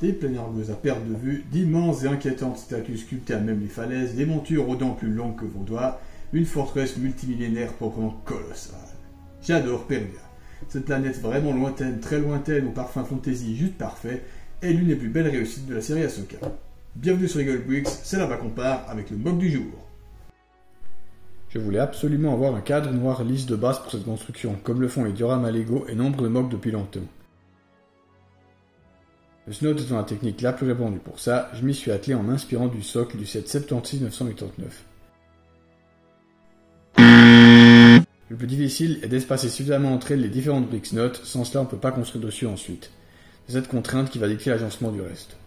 Des planeurs à perte de vue, d'immenses et inquiétantes statues sculptées à même les falaises, des montures aux dents plus longues que vos doigts, une forteresse multimillénaire proprement colossale. J'adore Peria. Cette planète vraiment lointaine, très lointaine, au parfum fantasy juste parfait, est l'une des plus belles réussites de la série Ahsoka. Bienvenue sur Eagle Bricks, c'est là-bas qu'on part avec le mock du jour. Je voulais absolument avoir un cadre noir lisse de base pour cette construction, comme le font les dioramas Lego et nombre de mocks depuis longtemps. Le Snout étant la technique la plus répandue pour ça, je m'y suis attelé en m'inspirant du socle du set 76-989. Le plus difficile est d'espacer suffisamment entre elles les différentes briques Snout, sans cela on ne peut pas construire dessus ensuite. C'est cette contrainte qui va dicter l'agencement du reste.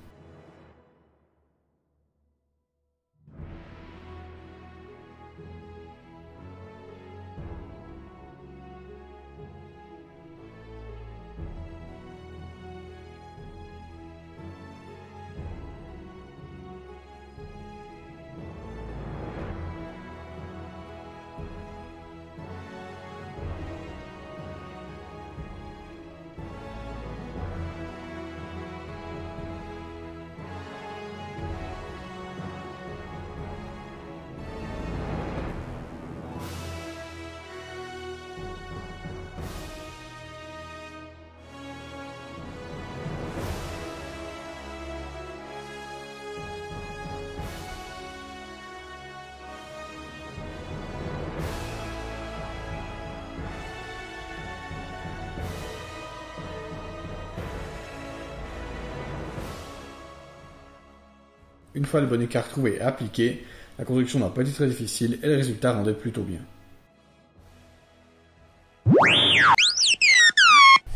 Une fois le bon écart trouvé et appliqué, la construction n'a pas été très difficile et le résultat rendait plutôt bien.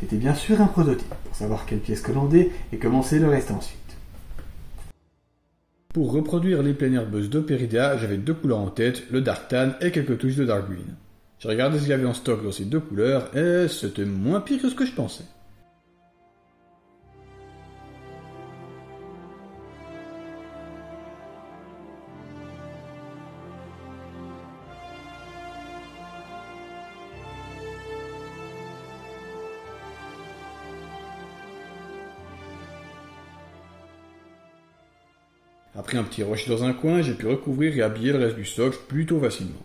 C'était bien sûr un prototype, pour savoir quelles pièces commander et commencer le reste ensuite. Pour reproduire les plein air buzz de Peridea, j'avais deux couleurs en tête, le Dark Tan et quelques touches de Dark Green. J'ai regardé ce qu'il y avait en stock dans ces deux couleurs et c'était moins pire que ce que je pensais. Après un petit rush dans un coin, j'ai pu recouvrir et habiller le reste du stock plutôt facilement.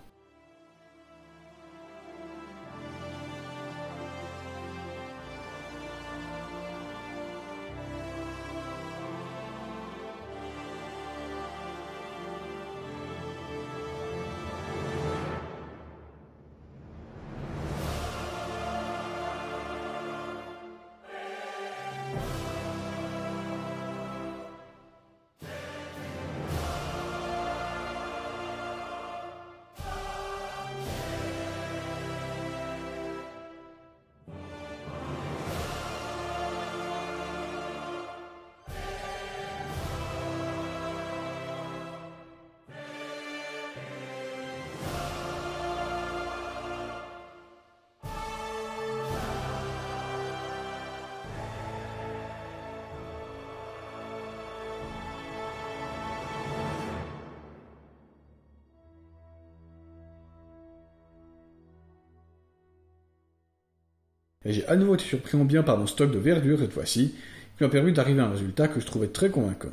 Et j'ai à nouveau été surpris en bien par mon stock de verdure cette fois-ci, qui m'a permis d'arriver à un résultat que je trouvais très convaincant.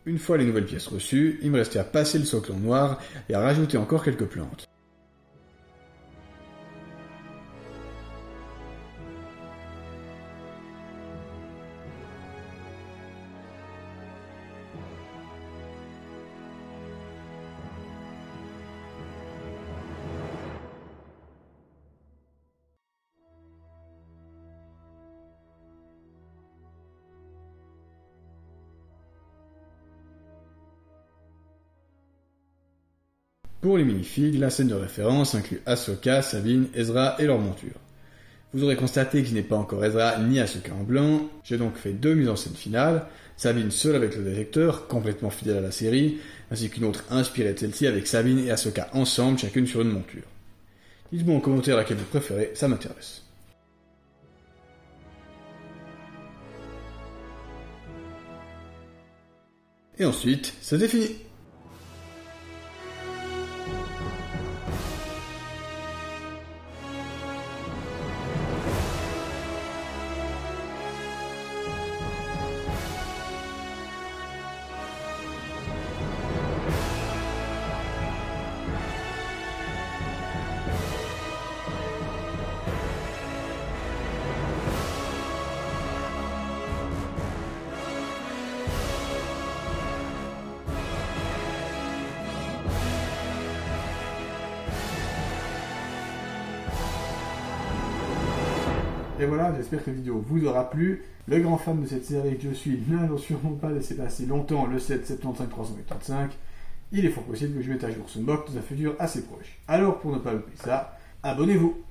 Une fois les nouvelles pièces reçues, il me restait à passer le socle en noir et à rajouter encore quelques plantes. Pour les minifigs, la scène de référence inclut Ahsoka, Sabine, Ezra et leur monture. Vous aurez constaté que je n'ai pas encore Ezra ni Ahsoka en blanc, j'ai donc fait deux mises en scène finales, Sabine seule avec le détecteur, complètement fidèle à la série, ainsi qu'une autre inspirée de celle-ci avec Sabine et Ahsoka ensemble, chacune sur une monture. Dites-moi en commentaire laquelle vous préférez, ça m'intéresse. Et ensuite, c'était fini. Et voilà, j'espère que la vidéo vous aura plu. Le grand fan de cette série que je suis n'a sûrement pas laissé passer longtemps le 775-385. Il est fort possible que je mette à jour ce mock dans un futur assez proche. Alors pour ne pas louper ça, abonnez-vous.